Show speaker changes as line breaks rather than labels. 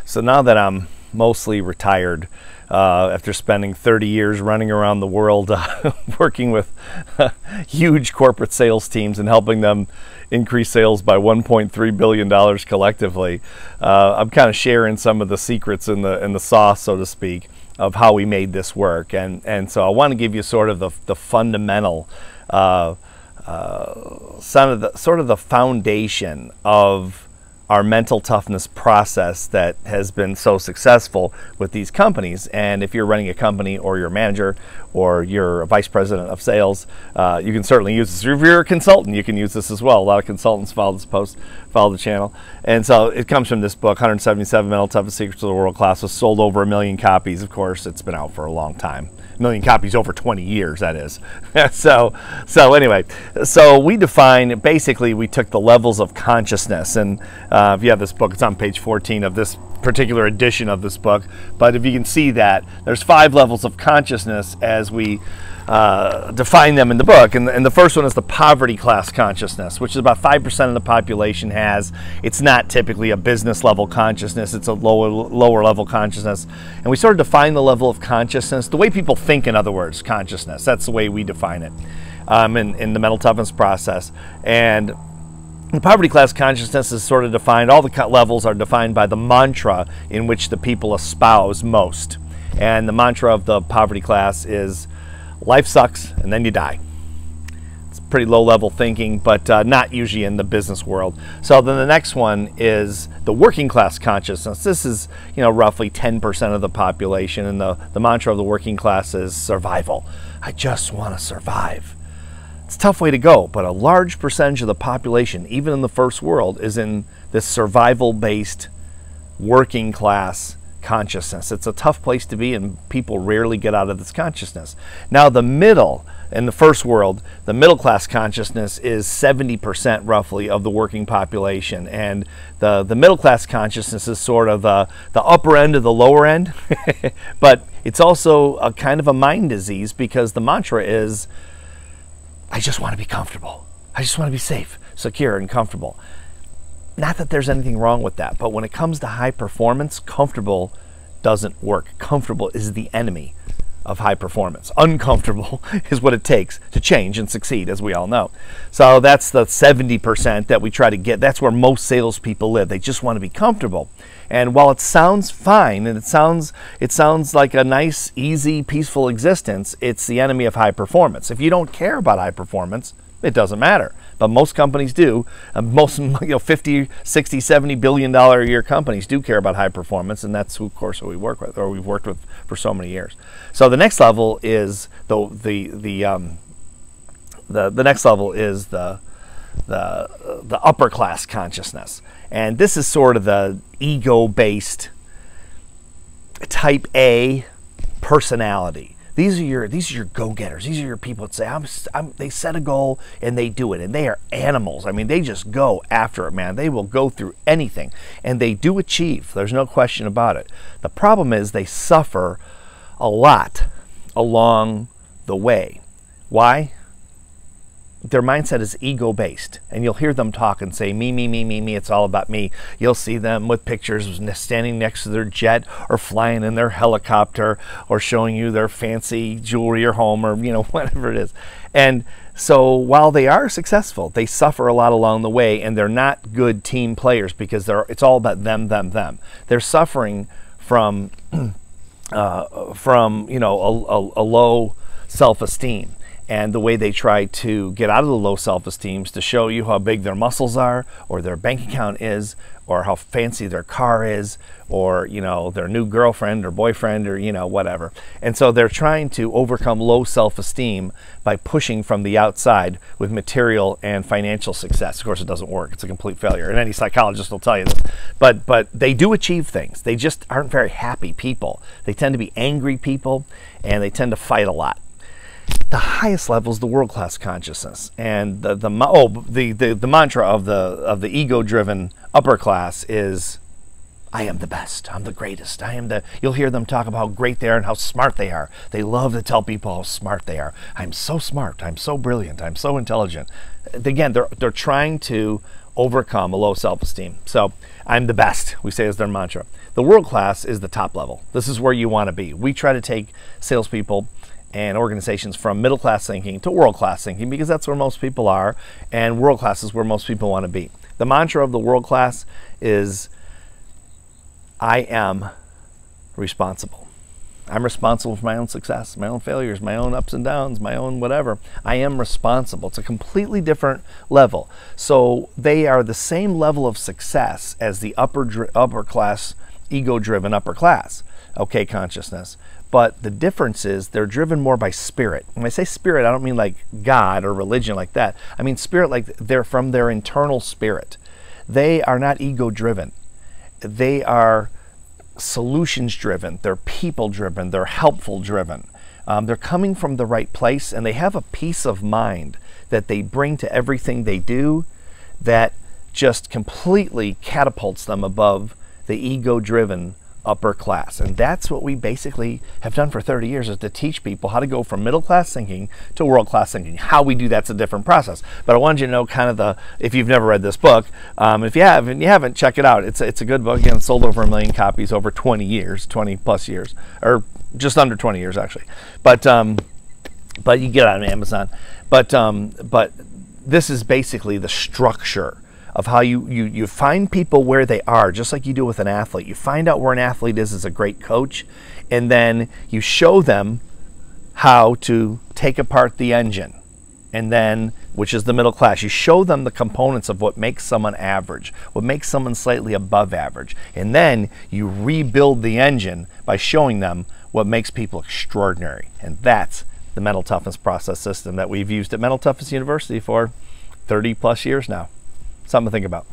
So now that I'm mostly retired, after spending 30 years running around the world working with huge corporate sales teams and helping them increase sales by $1.3 billion collectively, I'm kind of sharing some of the secrets in the sauce, so to speak, of how we made this work. And so I want to give you sort of the fundamental, sort of the foundation of our mental toughness process that has been so successful with these companies. And if you're running a company, or you're a manager, or you're a vice president of sales, you can certainly use this. If you're a consultant, you can use this as well. A lot of consultants follow this post, follow the channel. And so it comes from this book, 177 Mental Toughness Secrets of the World Class. Was sold over 1 million copies. Of course, it's been out for a long time. 1 million copies over 20 years, that is. so anyway, so we define, basically we took the levels of consciousness, and if you have this book, it's on page 14 of this particular edition of this book, but if you can see that there's 5 levels of consciousness as we define them in the book, and the first one is the poverty class consciousness, which is about 5% of the population has. It's not typically a business level consciousness, it's a lower level consciousness, and we sort of define the level of consciousness, the way people think, in other words, consciousness. That's the way we define it in the mental toughness process. And the poverty class consciousness is sort of defined, all the levels are defined by the mantra in which the people espouse most. And the mantra of the poverty class is, life sucks and then you die. It's pretty low level thinking, but not usually in the business world. So then the next one is the working class consciousness. This is, roughly 10% of the population, and the mantra of the working class is survival. I just want to survive. It's a tough way to go, but a large percentage of the population, even in the first world, is in this survival-based working class consciousness. It's a tough place to be, and people rarely get out of this consciousness. Now, the middle, in the first world, the middle class consciousness is 70% roughly of the working population, and the middle class consciousness is sort of the upper end of the lower end, but it's also a kind of a mind disease, because the mantra is, I just want to be comfortable. I just want to be safe, secure, and comfortable. Not that there's anything wrong with that, but when it comes to high performance, comfortable doesn't work. Comfortable is the enemy of high performance. Uncomfortable is what it takes to change and succeed, as we all know. So that's the 70% that we try to get. That's where most salespeople live. They just want to be comfortable. And while it sounds fine, and it sounds like a nice, easy, peaceful existence, it's the enemy of high performance. If you don't care about high performance, it doesn't matter. But most companies do. Most 50, 60, 70 billion dollar a year companies do care about high performance, and that's of course what we work with, or we've worked with for so many years. So the next level is the next level is the upper class consciousness. And this is sort of the ego-based type A personality. These are your go-getters. These are your people that say, they set a goal and they do it. And they are animals. I mean, they just go after it, man. They will go through anything. And they do achieve. There's no question about it. The problem is they suffer a lot along the way. Why? Their mindset is ego-based, and you'll hear them talk and say, me, me, me, me, me, it's all about me. You'll see them with pictures standing next to their jet, or flying in their helicopter, or showing you their fancy jewelry or home, or whatever it is. And so while they are successful, they suffer a lot along the way, and they're not good team players, because it's all about them, them, them. They're suffering from a low self-esteem. And the way they try to get out of the low self-esteem is to show you how big their muscles are, or their bank account is, or how fancy their car is, or their new girlfriend or boyfriend, or whatever. And so they're trying to overcome low self-esteem by pushing from the outside with material and financial success. Of course, it doesn't work. It's a complete failure, and any psychologist will tell you this. But they do achieve things. They just aren't very happy people. They tend to be angry people, and they tend to fight a lot. The highest level is the world-class consciousness, and the mantra of the ego-driven upper class is, I am the best, I'm the greatest, you'll hear them talk about how great they are and how smart they are. They love to tell people how smart they are. I'm so smart, I'm so brilliant, I'm so intelligent. Again, they're trying to overcome a low self-esteem. So I'm the best, we say, is their mantra. The world class is the top level. This is where you want to be. We try to take salespeople and organizations from middle class thinking to world class thinking, because that's where most people are, and world class is where most people want to be. The mantra of the world class is, I am responsible. I'm responsible for my own success, my own failures, my own ups and downs, my own whatever. I am responsible. It's a completely different level. So they are the same level of success as the upper class, ego-driven upper class, okay, consciousness. But the difference is they're driven more by spirit. When I say spirit, I don't mean like God or religion like that. I mean spirit like they're from their internal spirit. They are not ego-driven. They are solutions driven, they're people driven, they're helpful driven. They're coming from the right place, and they have a peace of mind that they bring to everything they do that just completely catapults them above the ego driven upper class. And that's what we basically have done for 30 years, is to teach people how to go from middle class thinking to world class thinking. How we do that's a different process. But I wanted you to know kind of if you've never read this book, if you have and you haven't, check it out. It's a good book. Again, sold over 1 million copies over 20 years, 20 plus years, or just under 20 years actually. But you get it on Amazon. But this is basically the structure of how you find people where they are, just like you do with an athlete. You find out where an athlete is as a great coach, and then you show them how to take apart the engine, and then, which is the middle class, you show them the components of what makes someone average, what makes someone slightly above average, and then you rebuild the engine by showing them what makes people extraordinary. And that's the mental toughness process system that we've used at Mental Toughness University for 30 plus years now. Something to think about.